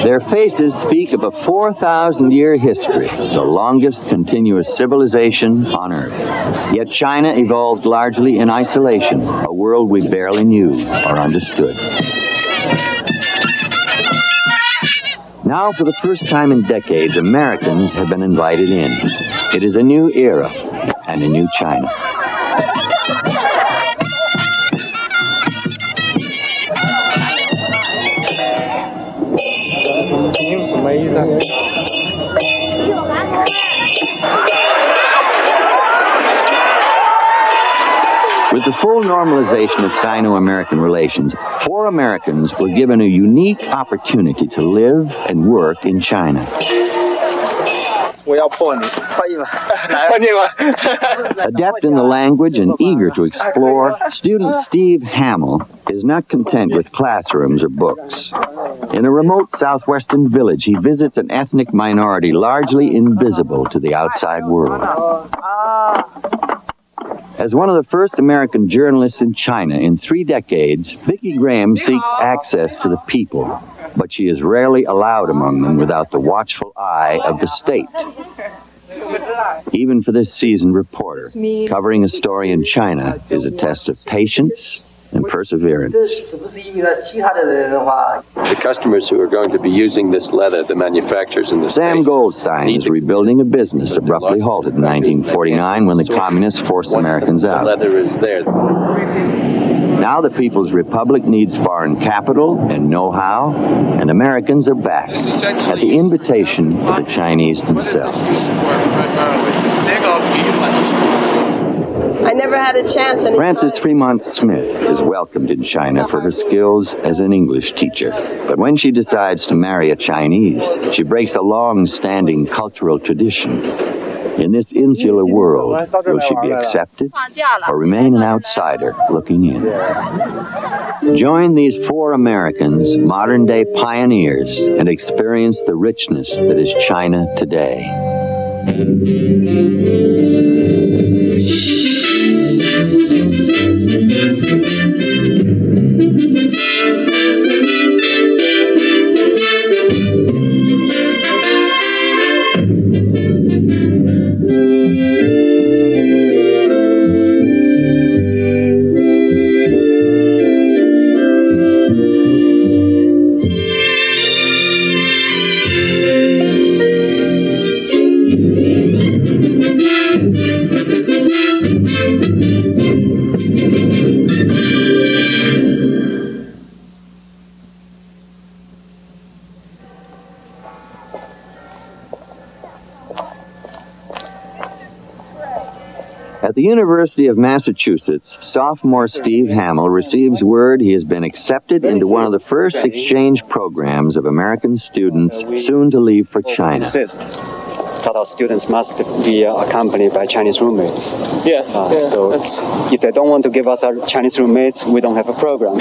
Their faces speak of a 4,000-year history, the longest continuous civilization on Earth. Yet China evolved largely in isolation, a world we barely knew or understood. Now, for the first time in decades, Americans have been invited in. It is a new era and a new China. With the full normalization of Sino-American relations, 4 Americans were given a unique opportunity to live and work in China. Adept in the language and eager to explore, student Steve Hamill is not content with classrooms or books. In a remote southwestern village, he visits an ethnic minority largely invisible to the outside world. As one of the first American journalists in China in 3 decades, Vicki Graham seeks access to the people, but she is rarely allowed among them without the watchful eye of the state. Even for this seasoned reporter, covering a story in China is a test of patience and perseverance. The customers who are going to be using this leather, the manufacturers in the Sam States, Goldstein is rebuilding a business abruptly halted in 1949 when the communists forced Americans out. The leather is there. Now the People's Republic needs foreign capital and know-how, and Americans are back at the invitation of the Chinese themselves. I never had a chance. Frances Fremont Smith is welcomed in China for her skills as an English teacher. But when she decides to marry a Chinese, she breaks a long-standing cultural tradition. In this insular world, will she be accepted or remain an outsider looking in? Join these 4 Americans, modern-day pioneers, and experience the richness that is China today. At the University of Massachusetts, sophomore Steve Hamill receives word he has been accepted into one of the first exchange programs of American students soon to leave for China. That our students must be accompanied by Chinese roommates. So if they don't want to give us our Chinese roommates, we don't have a program.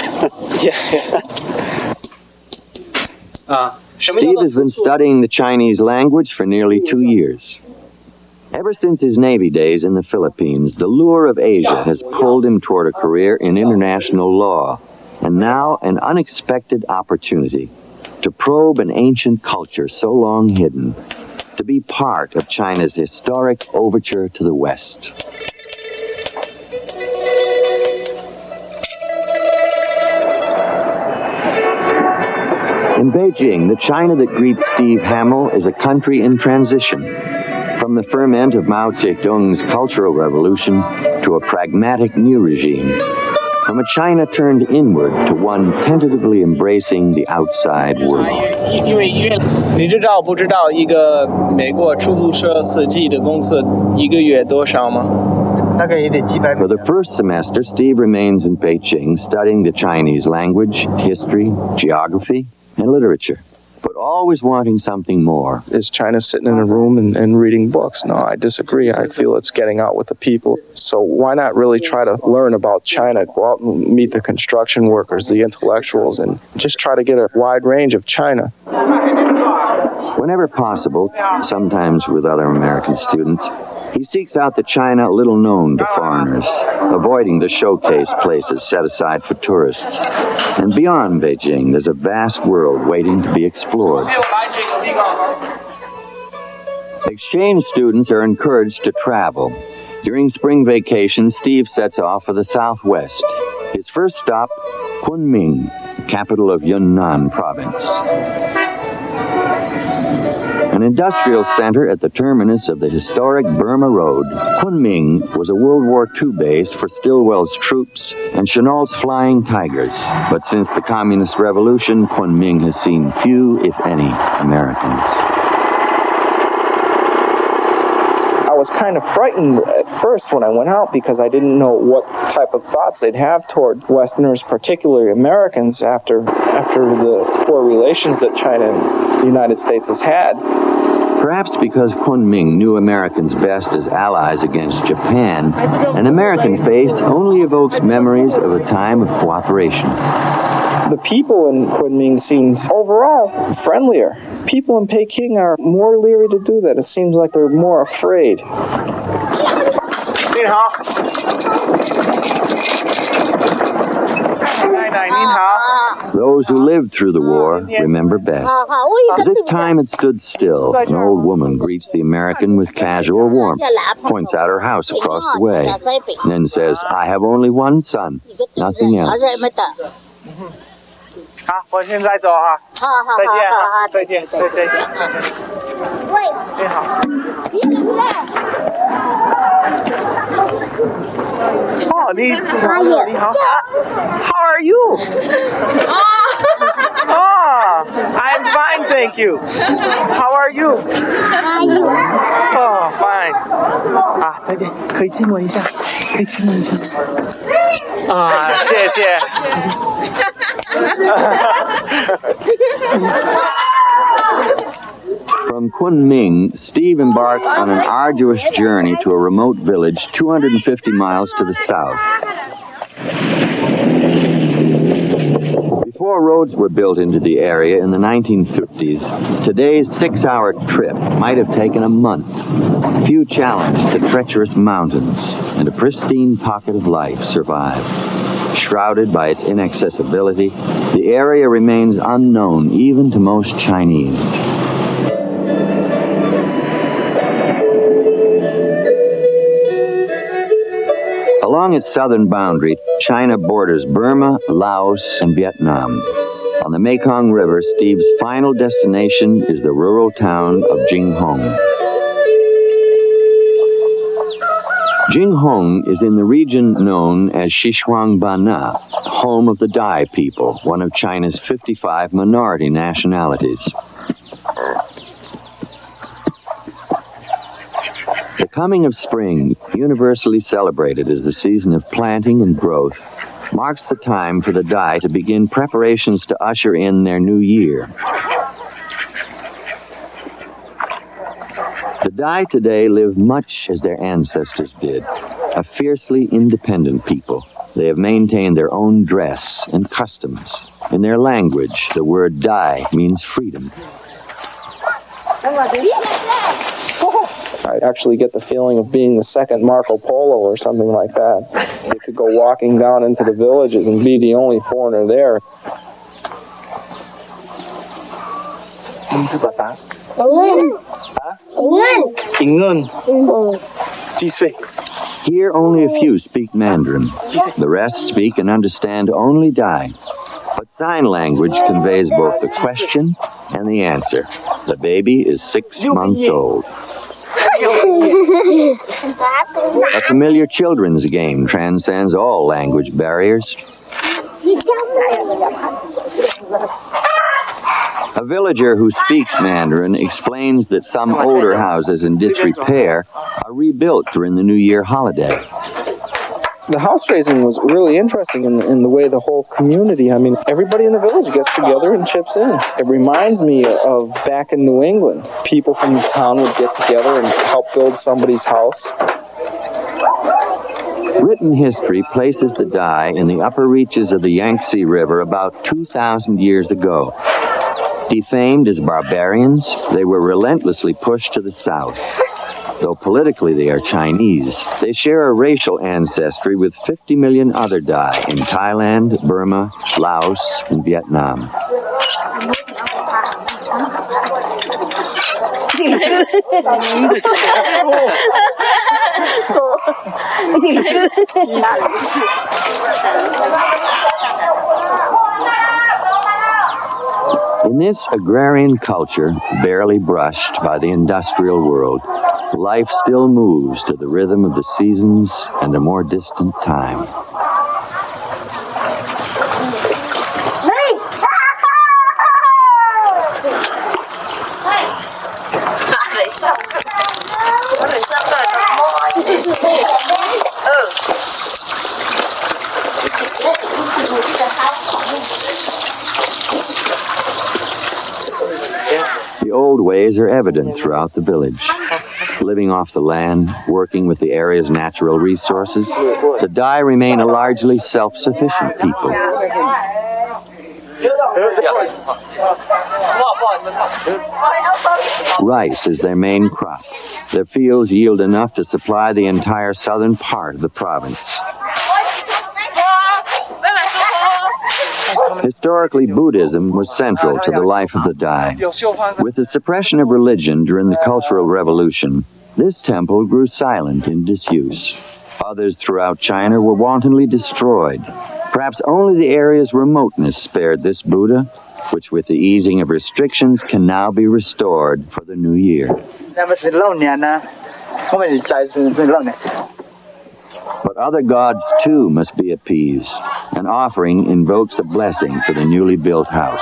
Steve has been studying the Chinese language for nearly 2 years. Ever since his Navy days in the Philippines, the lure of Asia has pulled him toward a career in international law, and now an unexpected opportunity to probe an ancient culture so long hidden, to be part of China's historic overture to the West. In Beijing, the China that greets Steve Hamill is a country in transition, from the ferment of Mao Zedong's Cultural Revolution to a pragmatic new regime, from a China turned inward to one tentatively embracing the outside world. For the first semester, Steve remains in Beijing studying the Chinese language, history, geography, and literature, but always wanting something more. Is China sitting in a room and reading books? No, I disagree. I feel it's getting out with the people. So why not really try to learn about China, go out and meet the construction workers, the intellectuals, and just try to get a wide range of China. Whenever possible, sometimes with other American students, He seeks out the China little known to foreigners, avoiding the showcase places set aside for tourists. And beyond Beijing, there's a vast world waiting to be explored. Exchange students are encouraged to travel. During spring vacation, Steve sets off for the southwest. His first stop, Kunming, capital of Yunnan province. An industrial center at the terminus of the historic Burma Road, Kunming was a World War II base for Stilwell's troops and Chennault's Flying Tigers. But since the Communist Revolution, Kunming has seen few, if any, Americans. I was kind of frightened at first when I went out because I didn't know what type of thoughts they'd have toward Westerners, particularly Americans, after the poor relations that China and the United States has had. Perhaps because Kunming knew Americans best as allies against Japan, an American face only evokes memories of a time of cooperation. The people in Kunming seemed overall friendlier. People in Peking are more leery to do that. It seems like they're more afraid. Those who lived through the war remember best. As if time had stood still, an old woman greets the American with casual warmth, points out her house across the way, and then says, "I have only one son, nothing else." 好，我现在走哈。再见哈，再见，再见。你好。哦，你好。How are you? Oh, I'm fine, thank you. How are you? Oh, fine. 啊，再见，可以亲我一下，可以亲我一下。啊，谢谢。From Kunming, Steve embarks on an arduous journey to a remote village 250 miles to the south. Before roads were built into the area in the 1950s, today's 6-hour trip might have taken a month. Few challenged the treacherous mountains, and a pristine pocket of life survived. Shrouded by its inaccessibility, the area remains unknown even to most Chinese. Along its southern boundary, China borders Burma, Laos, and Vietnam. On the Mekong River, Steve's final destination is the rural town of Jinghong. Jinghong is in the region known as Xishuangbanna, home of the Dai people, one of China's 55 minority nationalities. The coming of spring, universally celebrated as the season of planting and growth, marks the time for the Dai to begin preparations to usher in their new year. The Dai today live much as their ancestors did, a fiercely independent people. They have maintained their own dress and customs. In their language, the word Dai means freedom. I actually get the feeling of being the second Marco Polo or something like that. You could go walking down into the villages and be the only foreigner there. Here, only a few speak Mandarin. The rest speak and understand only Dai. But sign language conveys both the question and the answer. The baby is 6 months old. A familiar children's game transcends all language barriers. A villager who speaks Mandarin explains that some older houses in disrepair are rebuilt during the New Year holiday. The house raising was really interesting in the way the whole community, everybody in the village gets together and chips in. It reminds me of back in New England. People from the town would get together and help build somebody's house. Written history places the Dai in the upper reaches of the Yangtze River about 2,000 years ago. Defamed as barbarians, they were relentlessly pushed to the south. Though politically they are Chinese, they share a racial ancestry with 50 million other Dai in Thailand, Burma, Laos, and Vietnam. In this agrarian culture, barely brushed by the industrial world, life still moves to the rhythm of the seasons and a more distant time. The old ways are evident throughout the village. Living off the land, working with the area's natural resources, the Dai remain a largely self-sufficient people. Rice is their main crop. Their fields yield enough to supply the entire southern part of the province. Historically, Buddhism was central to the life of the Dai. With the suppression of religion during the Cultural Revolution, this temple grew silent in disuse. Others throughout China were wantonly destroyed. Perhaps only the area's remoteness spared this Buddha, which with the easing of restrictions can now be restored for the new year. But other gods too must be appeased. An offering invokes a blessing for the newly built house.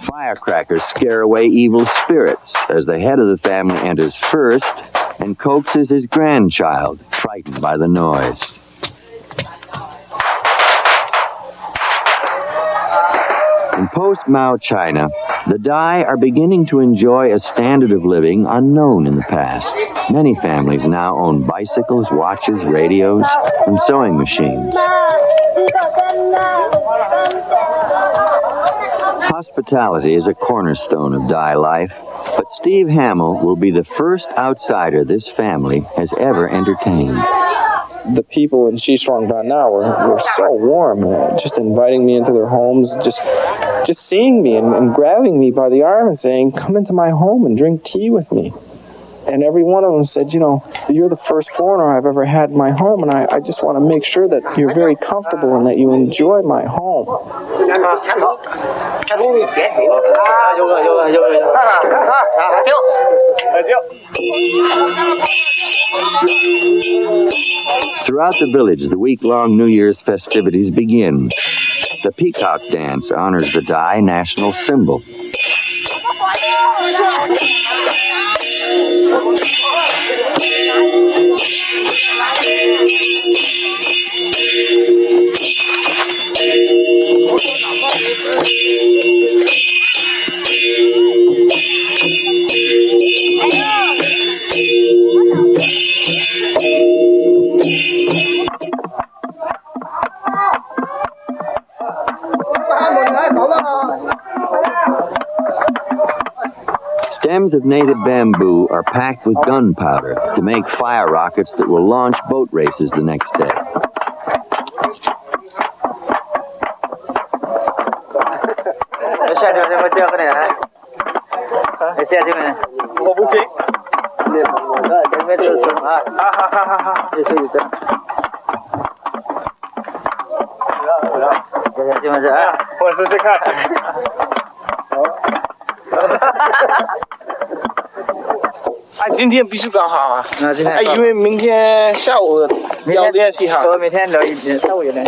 Firecrackers scare away evil spirits as the head of the family enters first and coaxes his grandchild, frightened by the noise. In post-Mao China, the Dai are beginning to enjoy a standard of living unknown in the past. Many families now own bicycles, watches, radios, and sewing machines. Hospitality is a cornerstone of Dai life, but Steve Hamill will be the first outsider this family has ever entertained. The people in Xishuang now were so warm, just inviting me into their homes, just seeing me and grabbing me by the arm and saying, "Come into my home and drink tea with me." And every one of them said, "You're the first foreigner I've ever had in my home, and I just want to make sure that you're very comfortable and that you enjoy my home." Throughout the village, the week-long New Year's festivities begin. The peacock dance honors the Dai national symbol. Stems of native bamboo are packed with gunpowder to make fire rockets that will launch boat races the next day.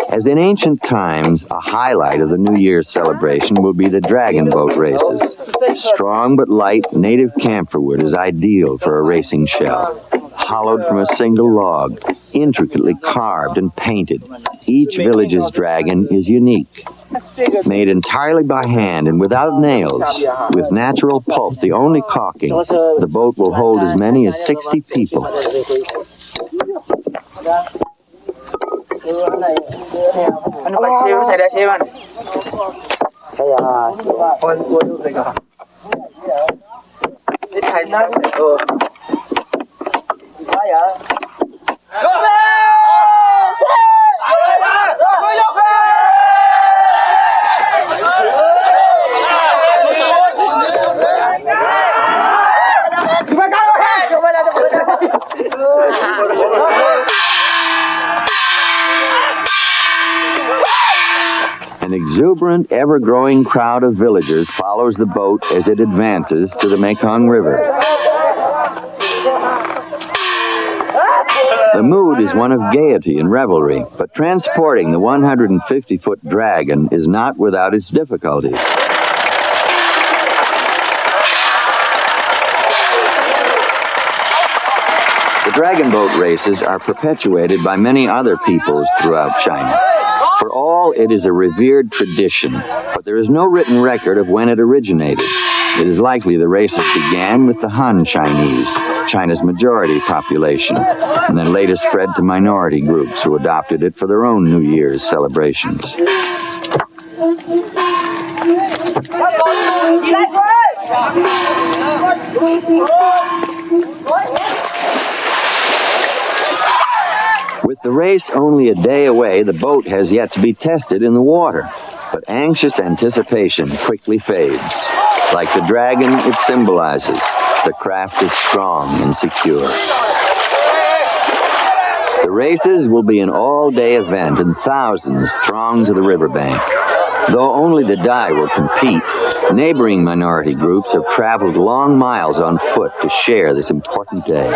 As in ancient times, a highlight of the New Year's celebration will be the dragon boat races. Strong but light native camphor wood is ideal for a racing shell. Hollowed from a single log, intricately carved and painted, each village's dragon is unique. Made entirely by hand and without nails, with natural pulp the only caulking, the boat will hold as many as 60 people. An exuberant, ever-growing crowd of villagers follows the boat as it advances to the Mekong River. The mood is one of gaiety and revelry, but transporting the 150-foot dragon is not without its difficulties. The dragon boat races are perpetuated by many other peoples throughout China. For all, it is a revered tradition, but there is no written record of when it originated. It is likely the races began with the Han Chinese, China's majority population, and then later spread to minority groups who adopted it for their own New Year's celebrations. With the race only a day away, the boat has yet to be tested in the water, but anxious anticipation quickly fades. Like the dragon it symbolizes, the craft is strong and secure. The races will be an all-day event, and thousands throng to the riverbank. Though only the Dai will compete, neighboring minority groups have traveled long miles on foot to share this important day.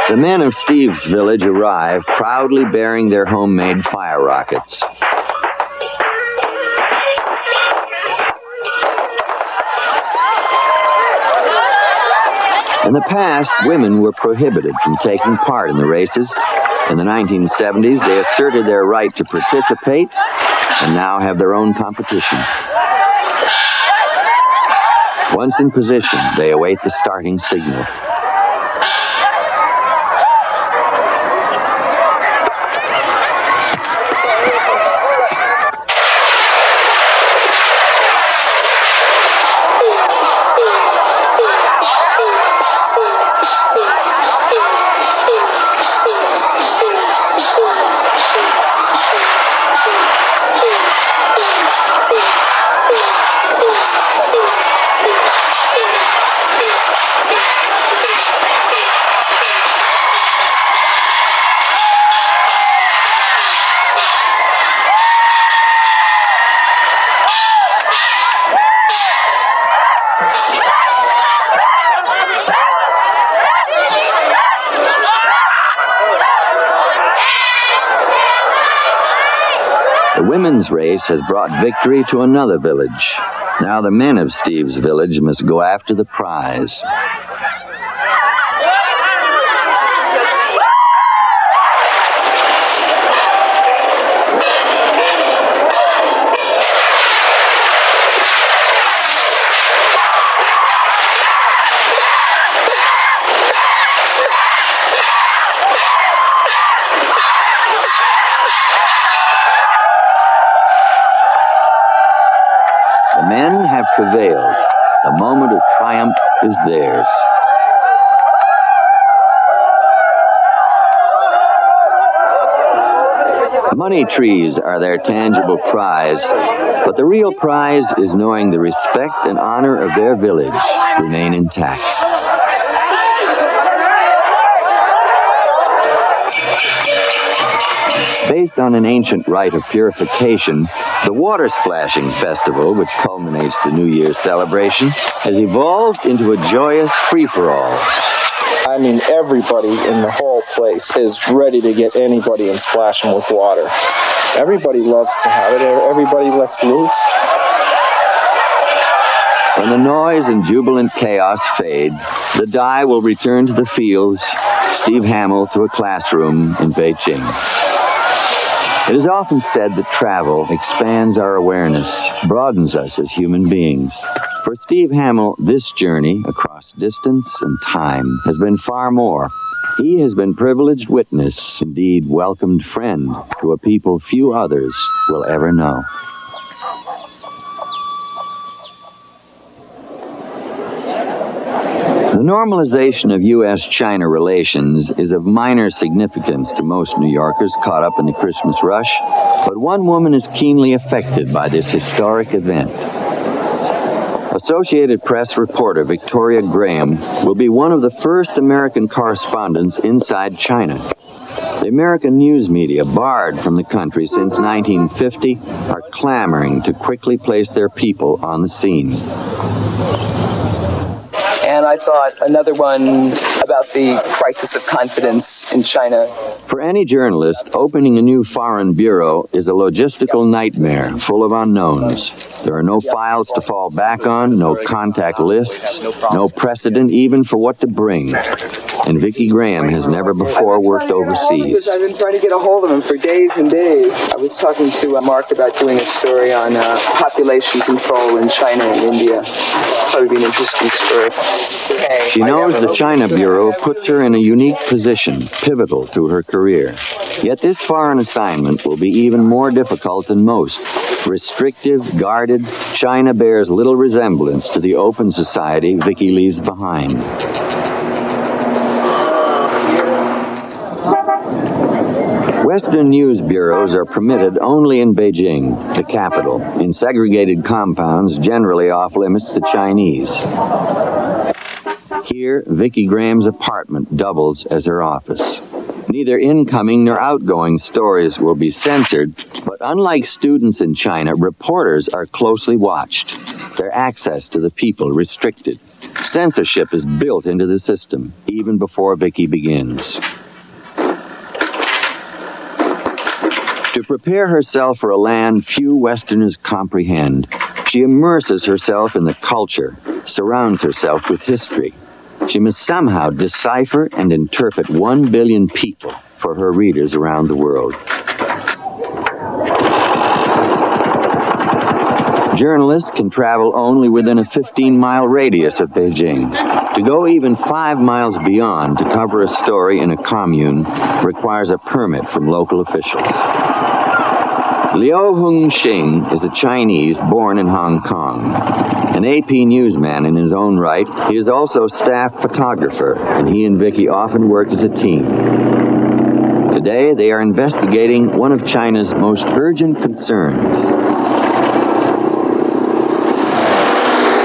The men of Steve's village arrive, proudly bearing their homemade fire rockets. In the past, women were prohibited from taking part in the races. In the 1970s, they asserted their right to participate and now have their own competition. Once in position, they await the starting signal. The women's race has brought victory to another village. Now the men of Steve's village must go after the prize. The men have prevailed. The moment of triumph is theirs. Money trees are their tangible prize, but the real prize is knowing the respect and honor of their village remain intact. Based on an ancient rite of purification, the water splashing festival, which culminates the New Year's celebration, has evolved into a joyous free-for-all. I mean, everybody in the whole place is ready to get anybody and splash them with water. Everybody loves to have it. Everybody lets loose. When the noise and jubilant chaos fade, the die will return to the fields, Steve Hamill to a classroom in Beijing. It is often said that travel expands our awareness, broadens us as human beings. For Steve Hamill, this journey across distance and time has been far more. He has been privileged witness, indeed welcomed friend, to a people few others will ever know. The normalization of U.S.-China relations is of minor significance to most New Yorkers caught up in the Christmas rush, but one woman is keenly affected by this historic event. Associated Press reporter Victoria Graham will be one of the first American correspondents inside China. The American news media, barred from the country since 1950, are clamoring to quickly place their people on the scene. And I thought another one about the crisis of confidence in China. For any journalist, opening a new foreign bureau is a logistical nightmare full of unknowns. There are no files to fall back on, no contact lists, no precedent even for what to bring. And Vicki Graham has never before worked overseas. I've been trying to get a hold of him for days and days. I was talking to Mark about doing a story on population control in China and India. Probably be an interesting story. She knows the China Bureau puts her in a unique position, pivotal to her career. Yet this foreign assignment will be even more difficult than most. Restrictive, guarded, China bears little resemblance to the open society Vicki leaves behind. Western news bureaus are permitted only in Beijing, the capital, in segregated compounds generally off limits to Chinese. Here, Vicki Graham's apartment doubles as her office. Neither incoming nor outgoing stories will be censored, but unlike students in China, reporters are closely watched, their access to the people restricted. Censorship is built into the system, even before Vicki begins. To prepare herself for a land few Westerners comprehend, she immerses herself in the culture, surrounds herself with history. She must somehow decipher and interpret 1 billion people for her readers around the world. Journalists can travel only within a 15-mile radius of Beijing. To go even 5 miles beyond to cover a story in a commune requires a permit from local officials. Liu Hongxing is a Chinese born in Hong Kong. An AP newsman in his own right, he is also staff photographer, and he and Vicki often work as a team. Today, they are investigating one of China's most urgent concerns.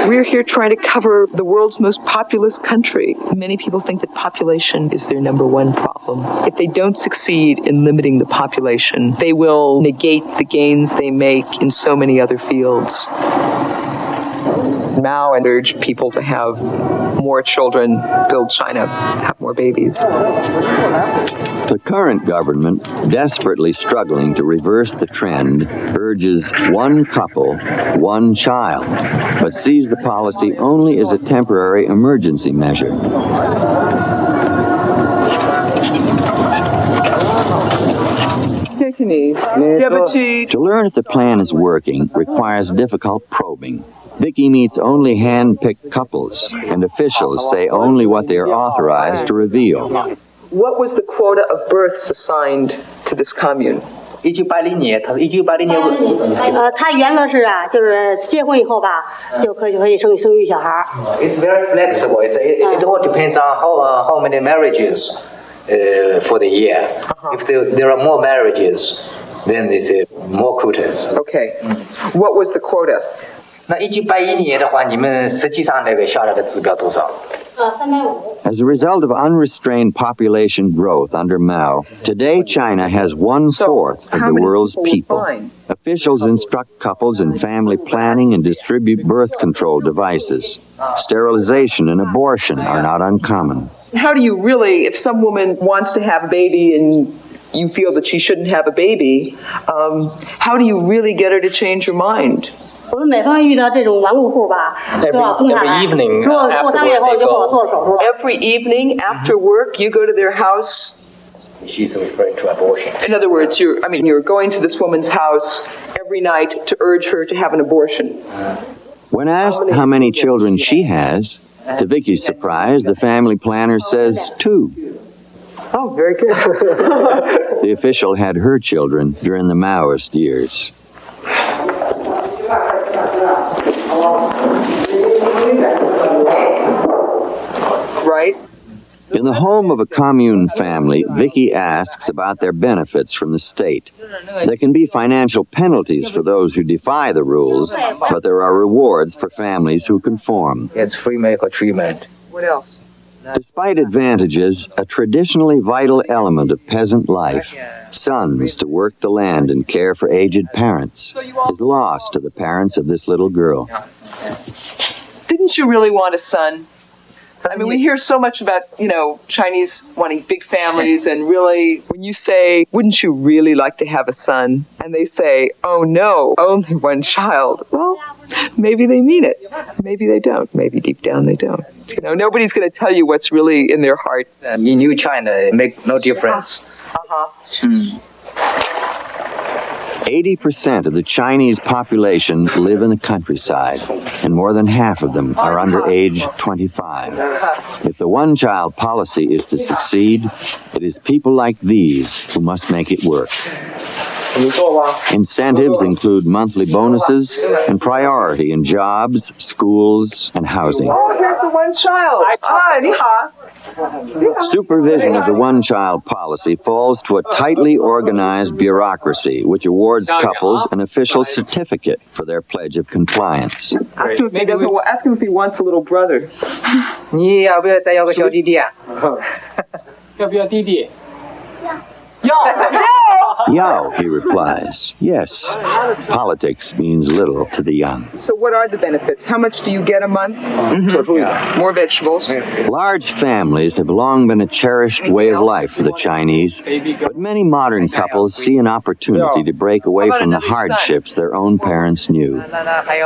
We're here trying to cover the world's most populous country. Many people think that population is their number one problem. If they don't succeed in limiting the population, they will negate the gains they make in so many other fields. Mao urged people to have more children, build China, have more babies. The current government, desperately struggling to reverse the trend, urges one couple, one child, but sees the policy only as a temporary emergency measure. To learn if the plan is working requires difficult probing. Vicki meets only hand-picked couples, and officials say only what they are authorized to reveal. What was the quota of births assigned to this commune? 1980年，他是1980年。他原则是啊，就是结婚以后吧，就可以生育小孩。It's very flexible. It all depends on how many marriages for the year. If there are more marriages, then it's more quotas. Okay. What was the quota? 那1981年的话，你们实际上那个下来的指标多少？350。As a result of unrestrained population growth under Mao, today China has 1/4 of the world's people. Officials instruct couples in family planning and distribute birth control devices. Sterilization and abortion are not uncommon. How do you really, if some woman wants to have a baby and you feel that she shouldn't have a baby, how do you really get her to change her mind? 我们每逢遇到这种顽固户吧，都要蹲下来。 every evening 如果过3个月后就给我做手术了。 Every evening after work, you go to their house. She's referring to abortion. In other words, you're going to this woman's house every night to urge her to have an abortion. When asked how many children she has, to Vicky's surprise, the family planner says 2. Oh, very good. The official had her children during the Maoist years. Right? In the home of a commune family, Vicky asks about their benefits from the state. There can be financial penalties for those who defy the rules, but there are rewards for families who conform. It's free medical treatment. What else? Despite advantages, a traditionally vital element of peasant life, sons to work the land and care for aged parents, is lost to the parents of this little girl. Didn't you really want a son? I mean, we hear so much about, Chinese wanting big families, and really, when you say, wouldn't you really like to have a son? And they say, oh no, only one child. Well, maybe they mean it. Maybe they don't. Maybe deep down they don't. Nobody's going to tell you what's really in their heart. In New China, it makes no difference. 80% of the Chinese population live in the countryside, and more than half of them are under age 25. If the one-child policy is to succeed, it is people like these who must make it work. Incentives include monthly bonuses and priority in jobs, schools, and housing. Oh, here's the one child. Ah, 你好. Supervision of the one-child policy falls to a tightly organized bureaucracy which awards couples an official certificate for their pledge of compliance. Ask him if he wants a little brother. 你要不要再要个小弟弟啊？要不要弟弟？ Yo, he replies. Yes, politics means little to the young. So what are the benefits? How much do you get a month? More vegetables. Large families have long been a cherished way of life for the Chinese, but many modern couples see an opportunity to break away from the hardships their own parents knew.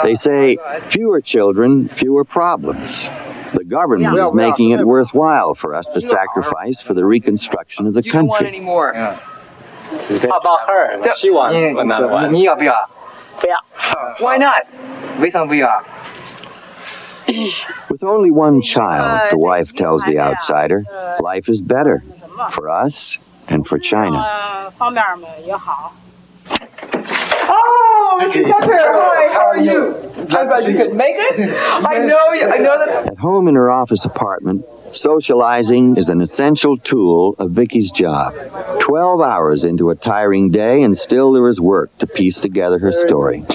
They say, fewer children, fewer problems. The government is making it worthwhile for us to sacrifice for the reconstruction of the You don't want country. any more. How about her? She wants another one. 你要不要？不要。 Why not? 为什么不要？ With only one child, the wife tells the outsider, life is better for us and for China. 方面也好。 Oh, Mrs. Tucker, hi, how are you? I'm glad you could make it. I know that. At home in her office apartment, socializing is an essential tool of Vicky's job. 12 hours into a tiring day, and still there is work to piece together her story.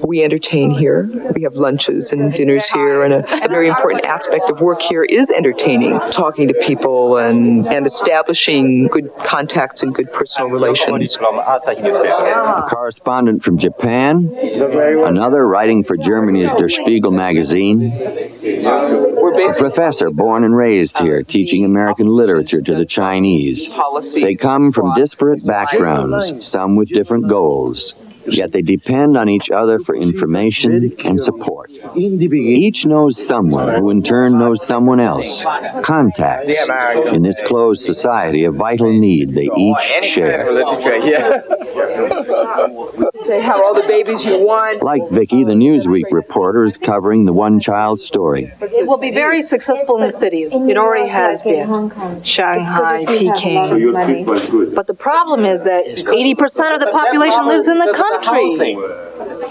We entertain here. We have lunches and dinners here, and a very important aspect of work here is entertaining, talking to people and establishing good contacts and good personal relations. A correspondent from Japan, another writing for Germany's Der Spiegel magazine, a professor born and raised here teaching American literature to the Chinese. They come from disparate backgrounds, some with different goals. Yet they depend on each other for information and support. Each knows someone who in turn knows someone else. Contacts, in this closed society, a vital need they each share. Say, have all the babies you want. Like Vicky, the Newsweek reporter is covering the one-child story. It will be very successful in the cities. It already has been. Shanghai, Peking. But the problem is that 80% of the population lives in the country.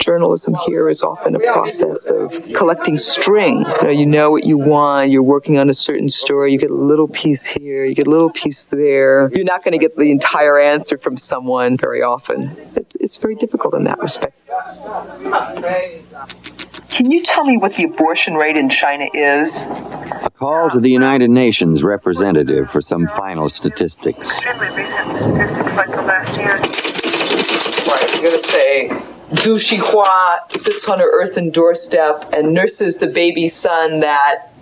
Journalism here is often a process of collecting string. You know what you want, you're working on a certain story, you get a little piece here, you get a little piece there. You're not going to get the entire answer from someone very often. It's very difficult in that respect. Can you tell me what the abortion rate in China is? A call to the United Nations representative for some final statistics. Right, you're going to say, Du Xihua sits on her earthen doorstep and nurses the baby son that,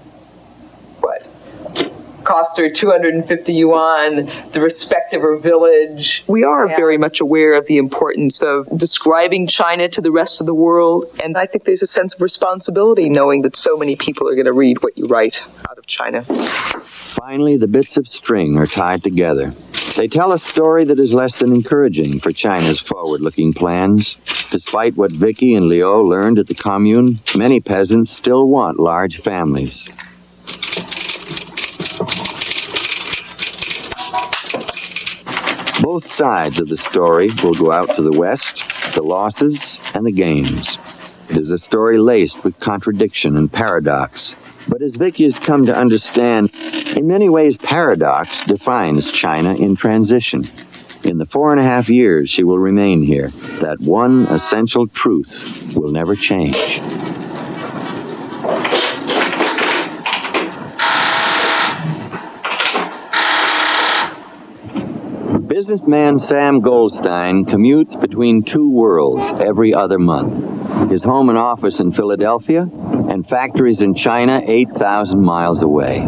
what, cost her 250 yuan, the respect of her village. We are very much aware of the importance of describing China to the rest of the world, and I think there's a sense of responsibility knowing that so many people are going to read what you write out of China. Finally, the bits of string are tied together. They tell a story that is less than encouraging for China's forward-looking plans. Despite what Vicky and Liu learned at the commune, many peasants still want large families. Both sides of the story will go out to the West, the losses and the gains. It is a story laced with contradiction and paradox. But as Vicky has come to understand, in many ways paradox defines China in transition. In the 4.5 years she will remain here, that one essential truth will never change. Businessman Sam Goldstein commutes between two worlds every other month. His home and office in Philadelphia and factories in China 8,000 miles away.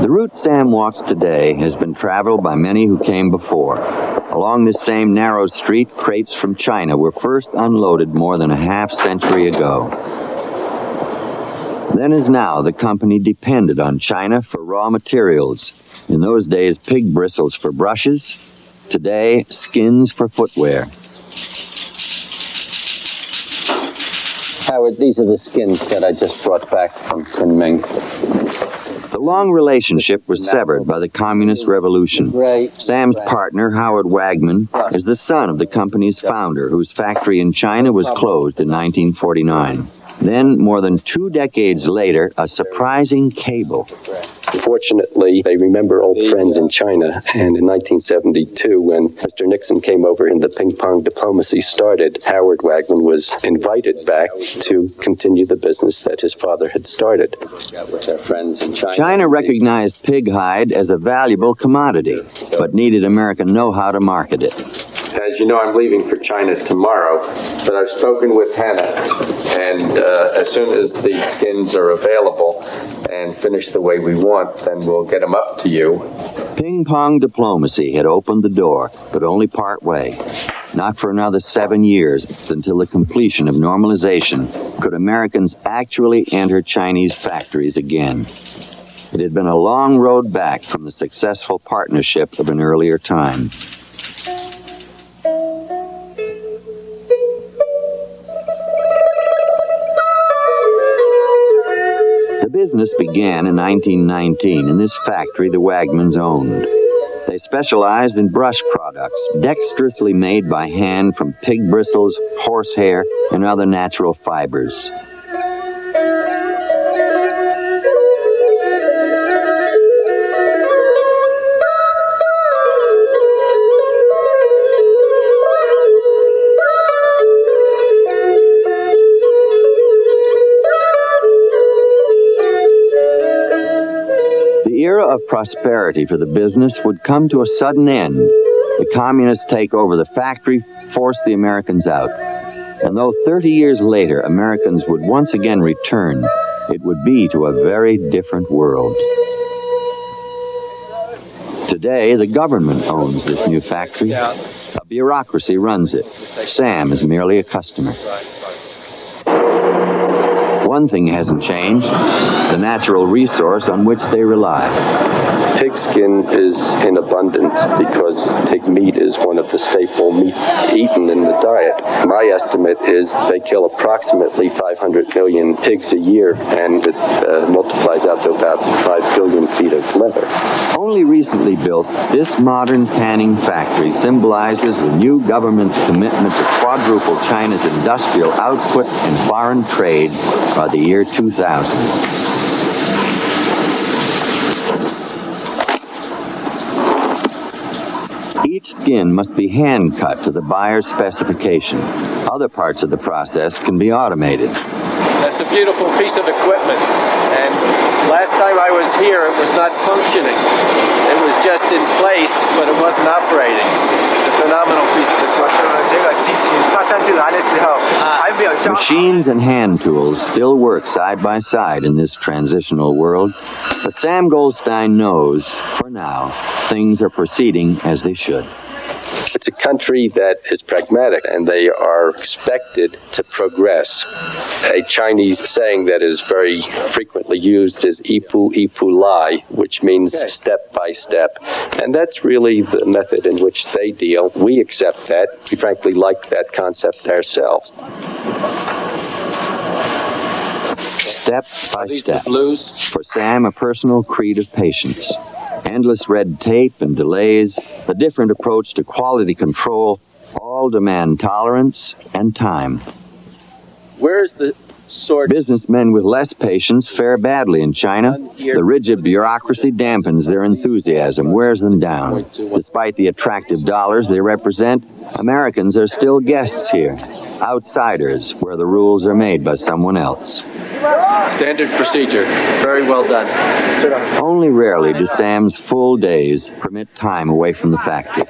The route Sam walks today has been traveled by many who came before. Along this same narrow street, crates from China were first unloaded more than a half-century ago. Then as now, the company depended on China for raw materials. In those days, pig bristles for brushes. Today, skins for footwear. Howard, these are the skins that I just brought back from Kunming. The long relationship was severed by the Communist Revolution. Sam's partner, Howard Wagman, is the son of the company's founder, whose factory in China was closed in 1949. Then, more than 2 decades later, a surprising cable. Fortunately, they remember old friends in China, and in 1972, when Mr. Nixon came over and the ping-pong diplomacy started, Howard Wagman was invited back to continue the business that his father had started. With their friends in China. China recognized pig hide as a valuable commodity, but needed American know-how to market it. As you know, I'm leaving for China tomorrow, but I've spoken with Hannah, and as soon as the skins are available and finished the way we want, then we'll get them up to you. Ping-pong diplomacy had opened the door, but only part way. Not for another 7 years, until the completion of normalization, could Americans actually enter Chinese factories again. It had been a long road back from the successful partnership of an earlier time. The business began in 1919 in this factory the Wagmans owned. They specialized in brush products, dexterously made by hand from pig bristles, horsehair, and other natural fibers. The era of prosperity for the business would come to a sudden end. The communists take over the factory, force the Americans out. And though 30 years later Americans would once again return, it would be to a very different world. Today, the government owns this new factory. A bureaucracy runs it. Sam is merely a customer. One thing hasn't changed, the natural resource on which they rely. Pigskin is in abundance because pig meat is one of the staple meat eaten in the diet. My estimate is they kill approximately 500 million pigs a year, and it multiplies out to about 5 billion feet of leather. Only recently built, this modern tanning factory symbolizes the new government's commitment to quadruple China's industrial output and foreign trade by the year 2000. Each skin must be hand-cut to the buyer's specification. Other parts of the process can be automated. That's a beautiful piece of equipment, and last time I was here, it was not functioning. It was just in place, but it wasn't operating. It's a phenomenal piece of equipment. Machines and hand tools still work side by side in this transitional world, but Sam Goldstein knows, for now, things are proceeding as they should. It's a country that is pragmatic, and they are expected to progress. A Chinese saying that is very frequently used is "ipu ipu lai," which means step by step. And that's really the method in which they deal. We accept that. We frankly like that concept ourselves. Step by step. For Sam, a personal creed of patience. Endless red tape and delays, a different approach to quality control, all demand tolerance and time. Where's the sword? Businessmen with less patience fare badly in China. The rigid bureaucracy dampens their enthusiasm, wears them down. Despite the attractive dollars they represent, Americans are still guests here, outsiders where the rules are made by someone else. Standard procedure. Very well done. Only rarely do Sam's full days permit time away from the factory.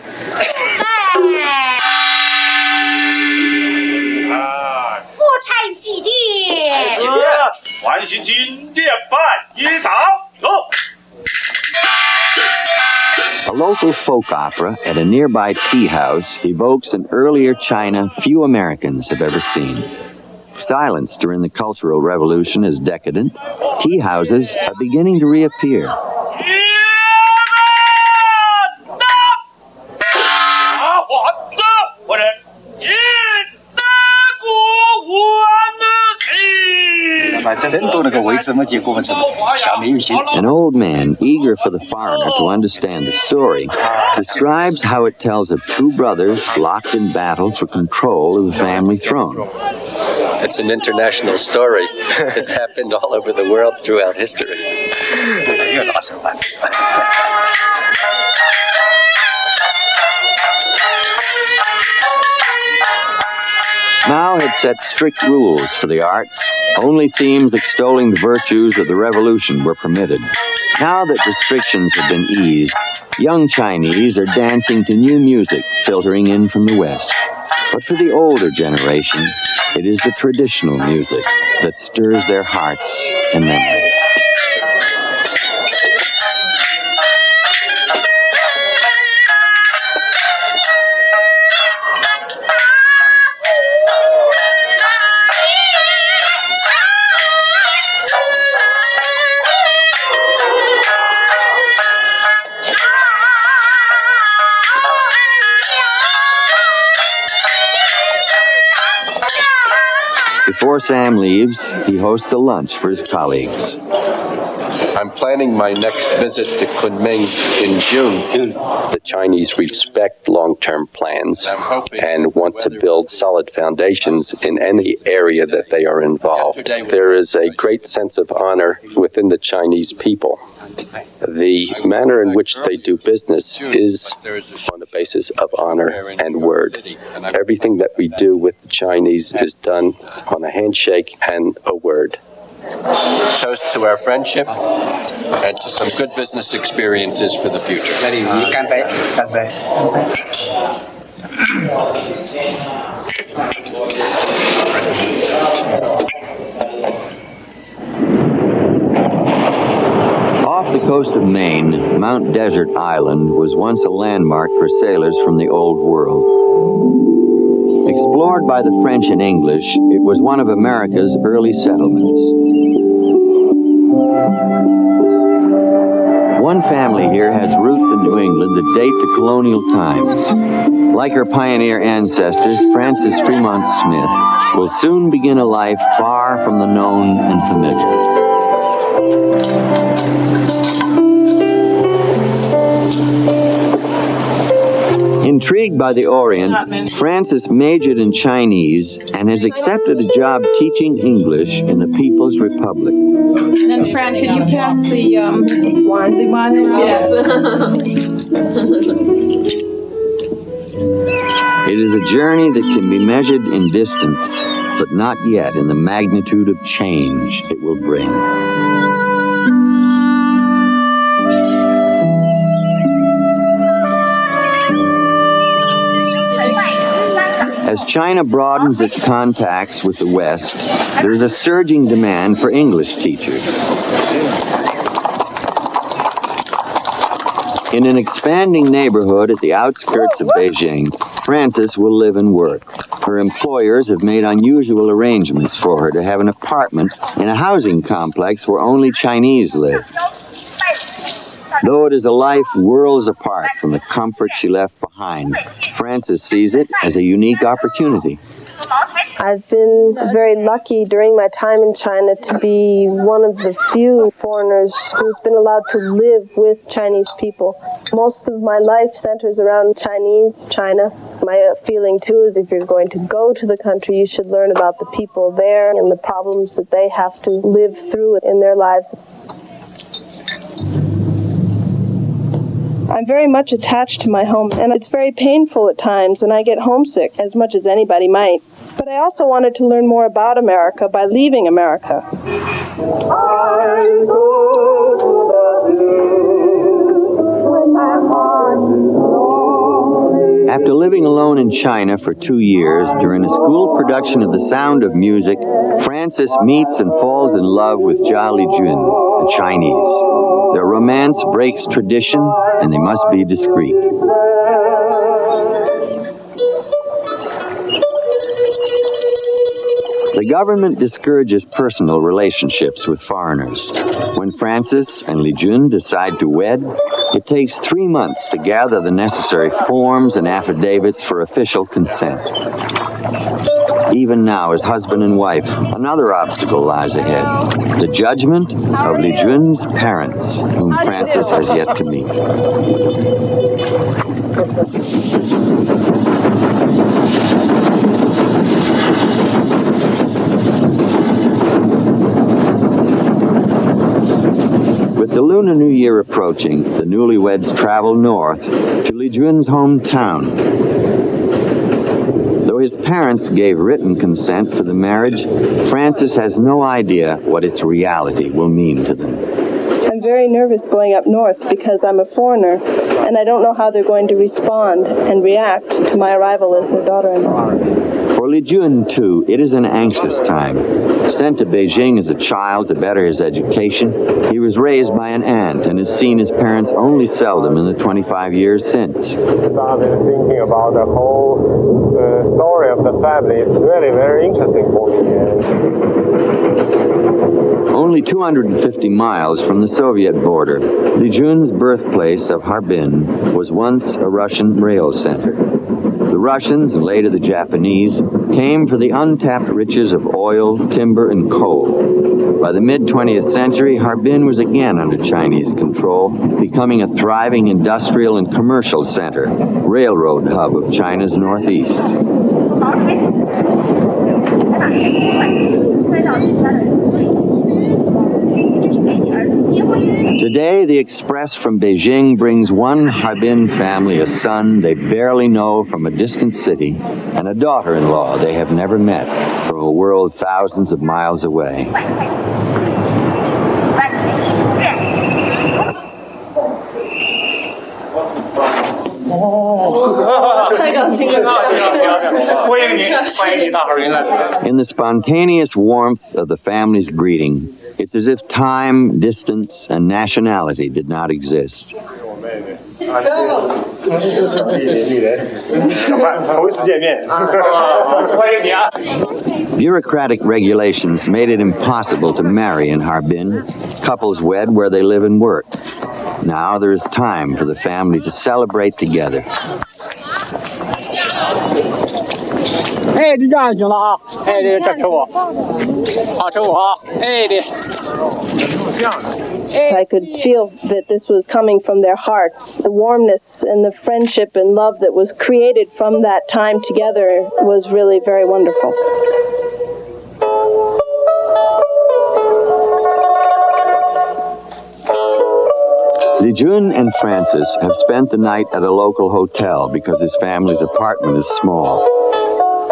A local folk opera at a nearby tea house evokes an earlier China few Americans have ever seen. Silenced during the Cultural Revolution as decadent, tea houses are beginning to reappear. An old man, eager for the foreigner to understand the story, describes how it tells of two brothers locked in battle for control of the family throne. It's an international story. It's happened all over the world throughout history. Mao had set strict rules for the arts. Only themes extolling the virtues of the revolution were permitted. Now that restrictions have been eased, young Chinese are dancing to new music filtering in from the West. But for the older generation, it is the traditional music that stirs their hearts and memories. Before Sam leaves, he hosts a lunch for his colleagues. I'm planning my next visit to Kunming in June. The Chinese respect long-term plans and want to build solid foundations in any area that they are involved. There is a great sense of honor within the Chinese people. The manner in which they do business is on the basis of honor and word. Everything that we do with the Chinese is done on a handshake and a word. Toast to our friendship and to some good business experiences for the future. Off the coast of Maine, Mount Desert Island was once a landmark for sailors from the Old World. Explored by the French and English, it was one of America's early settlements. One family here has roots in New England that date to colonial times. Like her pioneer ancestors, Frances Fremont Smith will soon begin a life far from the known and familiar. Intrigued by the Orient, Frances majored in Chinese and has accepted a job teaching English in the People's Republic. And Fran, can you pass the wine? The wine around? Yes. It is a journey that can be measured in distance, but not yet in the magnitude of change it will bring. As China broadens its contacts with the West, there is a surging demand for English teachers. In an expanding neighborhood at the outskirts of Beijing, Frances will live and work. Her employers have made unusual arrangements for her to have an apartment in a housing complex where only Chinese live. Though it is a life worlds apart from the comfort she left behind, Frances sees it as a unique opportunity. I've been very lucky during my time in China to be one of the few foreigners who's been allowed to live with Chinese people. Most of my life centers around China. My feeling too is if you're going to go to the country, you should learn about the people there and the problems that they have to live through in their lives. I'm very much attached to my home, and it's very painful at times, and I get homesick as much as anybody might. But I also wanted to learn more about America by leaving America. After living alone in China for 2 years, during a school production of The Sound of Music, Frances meets and falls in love with Jia Lijun, a Chinese. Their romance breaks tradition, and they must be discreet. The government discourages personal relationships with foreigners. When Frances and Lijun decide to wed, it takes 3 months to gather the necessary forms and affidavits for official consent. Even now, as husband and wife, another obstacle lies ahead: the judgment of Lijun's parents, whom Frances has yet to meet. With the Lunar New Year approaching, the newlyweds travel north to Lijun's hometown. Though his parents gave written consent for the marriage, Frances has no idea what its reality will mean to them. I'm very nervous going up north because I'm a foreigner, and I don't know how they're going to respond and react to my arrival as their daughter-in-law. For Lijun, too, it is an anxious time. Sent to Beijing as a child to better his education, he was raised by an aunt and has seen his parents only seldom in the 25 years since. Started thinking about the whole story of the family. It's really very interesting for me. Only 250 miles from the Soviet border, Lijun's birthplace of Harbin was once a Russian rail center. The Russians, and later the Japanese, came for the untapped riches of oil, timber, and coal. By the mid-20th century, Harbin was again under Chinese control, becoming a thriving industrial and commercial center, railroad hub of China's northeast. Today, the express from Beijing brings one Harbin family a son they barely know from a distant city and a daughter-in-law they have never met from a world thousands of miles away. In the spontaneous warmth of the family's greeting, it's as if time, distance, and nationality did not exist. Bureaucratic regulations made it impossible to marry in Harbin. Couples wed where they live and work. Now there is time for the family to celebrate together. I could feel that this was coming from their heart. The warmness and the friendship and love that was created from that time together was really very wonderful. Lijun and Frances have spent the night at a local hotel because his family's apartment is small.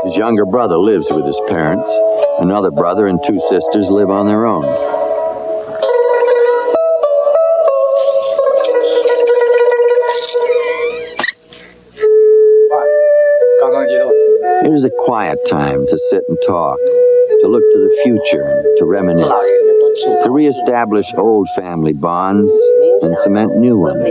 His younger brother lives with his parents. Another brother and 2 sisters live on their own. It is a quiet time to sit and talk, to look to the future, and to reminisce, to reestablish old family bonds and cement new ones.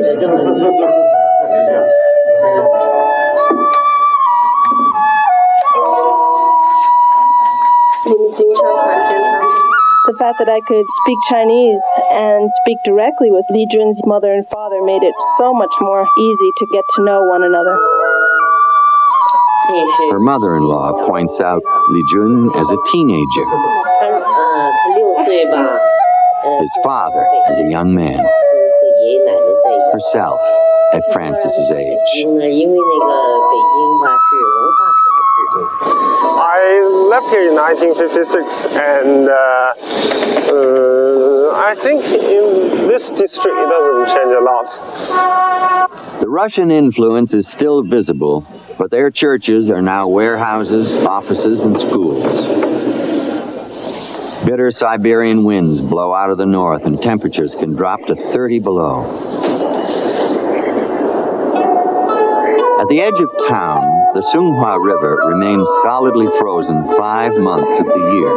The fact that I could speak Chinese and speak directly with Li Jun's mother and father made it so much more easy to get to know one another. Her mother-in-law points out Li Jun as a teenager, his father as a young man, herself at Francis's age. I left here in 1956, and I think in this district it doesn't change a lot. The Russian influence is still visible, but their churches are now warehouses, offices, and schools. Bitter Siberian winds blow out of the north, and temperatures can drop to 30 below. At the edge of town, the Songhua River remains solidly frozen 5 months of the year.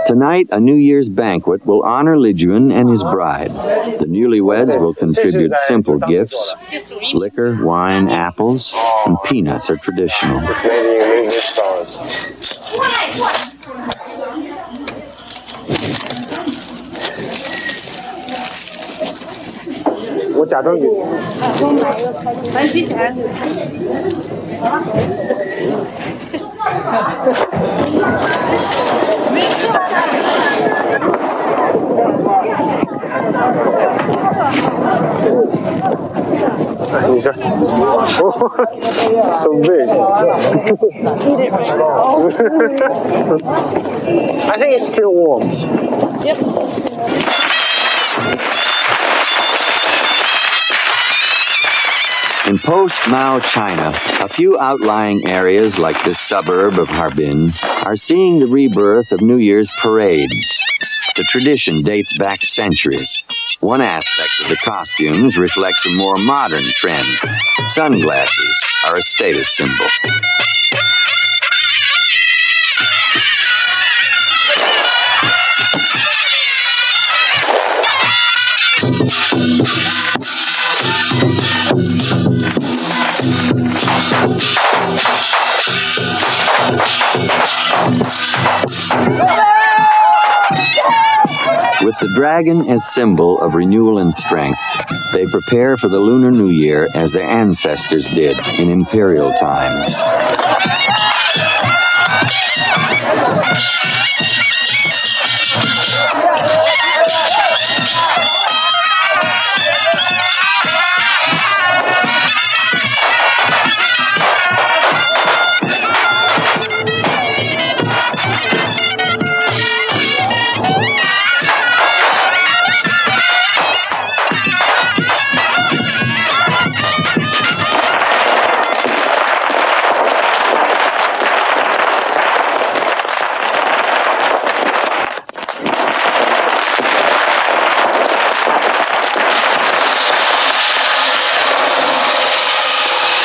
Tonight, a New Year's banquet will honor Li Jun and his bride. The newlyweds will contribute simple gifts. Liquor, wine, apples, and peanuts are traditional. It's made in English style. So big. I think it's still warm. In post-Mao China, a few outlying areas like this suburb of Harbin are seeing the rebirth of New Year's parades. The tradition dates back centuries. One aspect of the costumes reflects a more modern trend. Sunglasses are a status symbol. With the dragon as symbol of renewal and strength, they prepare for the Lunar New Year as their ancestors did in imperial times.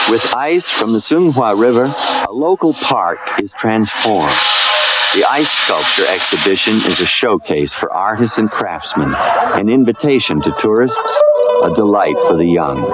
With ice from the Songhua River, a local park is transformed. The ice sculpture exhibition is a showcase for artists and craftsmen, an invitation to tourists, a delight for the young.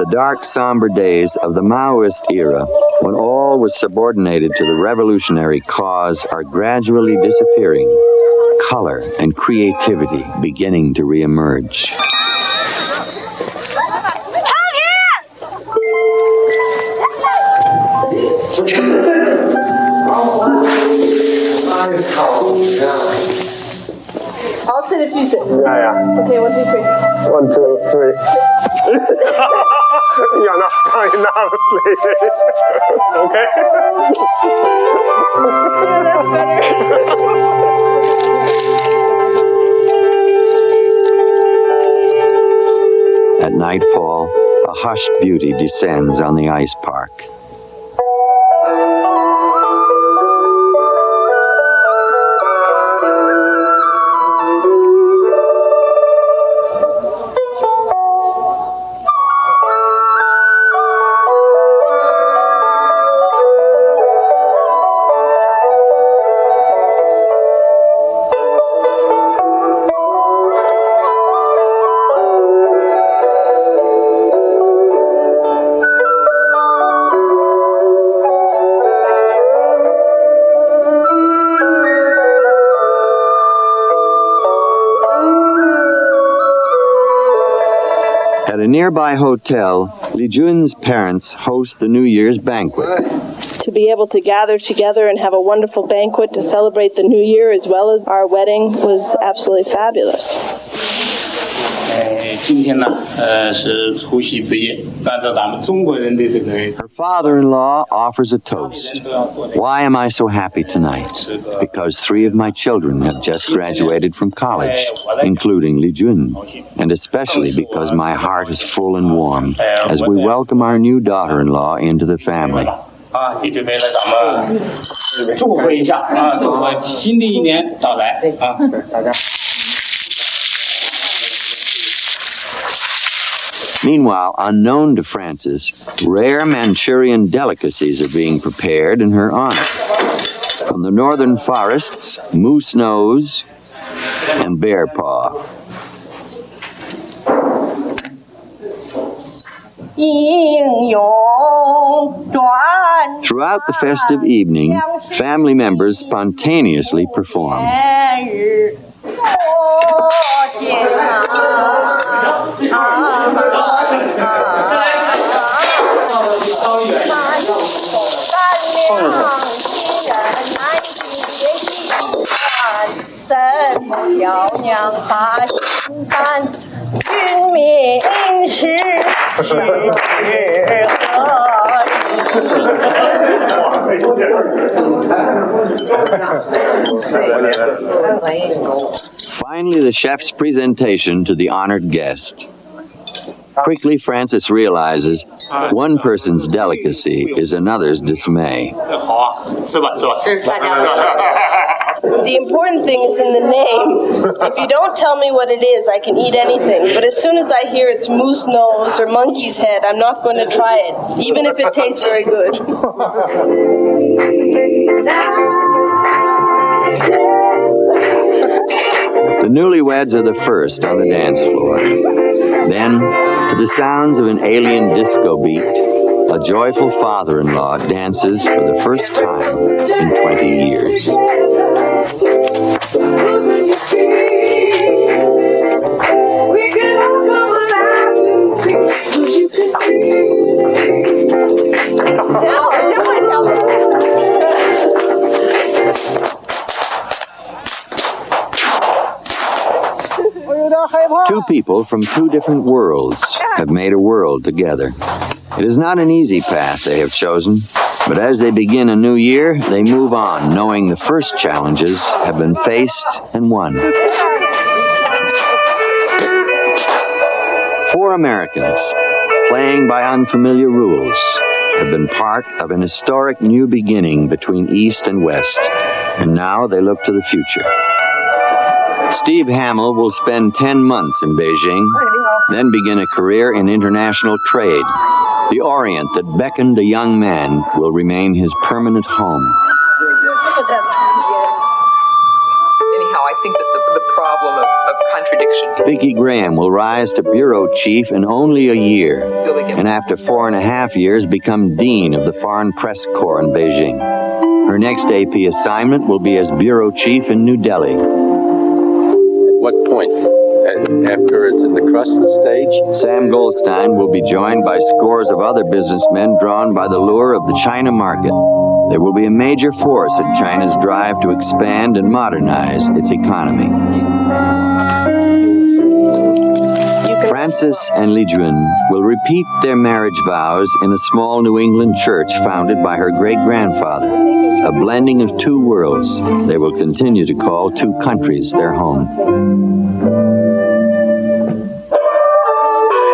The dark, somber days of the Maoist era, when all was subordinated to the revolutionary cause, are gradually disappearing, color and creativity beginning to reemerge. I'll sit if you sit. Yeah. Okay, 1, 2, 3. 1, 2, 3. You're not fine now, sleeping. Okay? That's better. At nightfall, a hushed beauty descends on the ice park. At a nearby hotel, Li Jun's parents host the New Year's banquet. To be able to gather together and have a wonderful banquet to celebrate the New Year as well as our wedding was absolutely fabulous. 今天呢，是除夕之夜，按照咱们中国人的这个。 Her father-in-law offers a toast. Why am I so happy tonight? Because 3 of my children have just graduated from college, including Li Jun, and especially because my heart is full and warm as we welcome our new daughter-in-law into the family. 啊，也就为了咱们祝贺一下啊，祝贺新的一年到来啊！大家。 Meanwhile, unknown to Frances, rare Manchurian delicacies are being prepared in her honor. From the northern forests, moose nose and bear paw. Throughout the festive evening, family members spontaneously perform. Finally, the chef's presentation to the honored guest. Quickly, Frances realizes one person's delicacy is another's dismay. The important thing is in the name. If you don't tell me what it is, I can eat anything. But as soon as I hear it's moose nose or monkey's head, I'm not going to try it, even if it tastes very good. The newlyweds are the first on the dance floor. Then, to the sounds of an alien disco beat, a joyful father-in-law dances for the first time in 20 years. Two people from 2 different worlds have made a world together. It is not an easy path they have chosen, but as they begin a new year, they move on, knowing the first challenges have been faced and won. 4 Americans, playing by unfamiliar rules, have been part of an historic new beginning between East and West, and now they look to the future. Steve Hamill will spend 10 months in Beijing, then begin a career in international trade. The Orient that beckoned a young man will remain his permanent home. Anyhow, I think that the problem of contradiction. Vicki Graham will rise to bureau chief in only a year, and after 4.5 years become dean of the Foreign Press Corps in Beijing. Her next AP assignment will be as bureau chief in New Delhi. At what point? After it's in the crust stage? Sam Goldstein will be joined by scores of other businessmen drawn by the lure of the China market. They will be a major force in China's drive to expand and modernize its economy. Francis and Li Jun will repeat their marriage vows in a small New England church founded by her great-grandfather, a blending of two worlds they will continue to call two countries their home.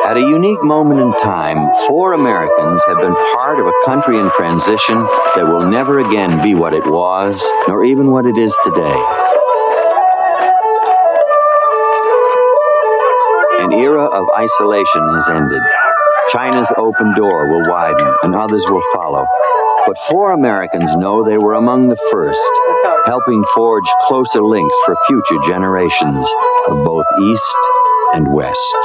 At a unique moment in time, 4 Americans have been part of a country in transition that will never again be what it was, nor even what it is today. An era of isolation has ended. China's open door will widen, and others will follow. But 4 Americans know they were among the first, helping forge closer links for future generations of both East and West.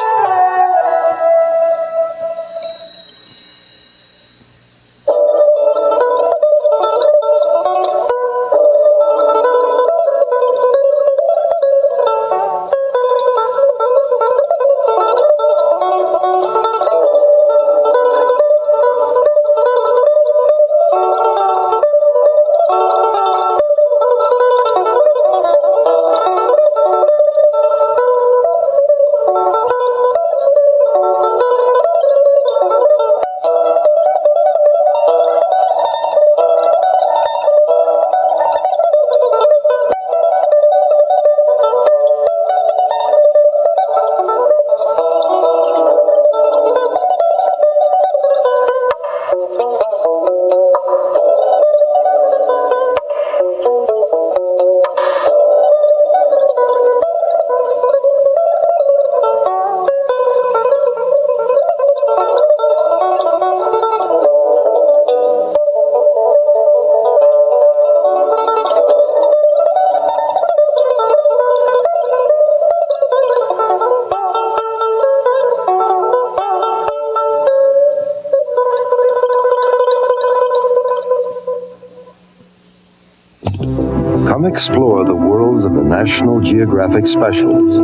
Come explore the worlds of the National Geographic specials,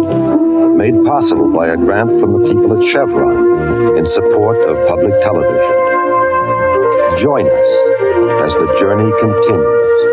made possible by a grant from the people at Chevron in support of public television. Join us as the journey continues.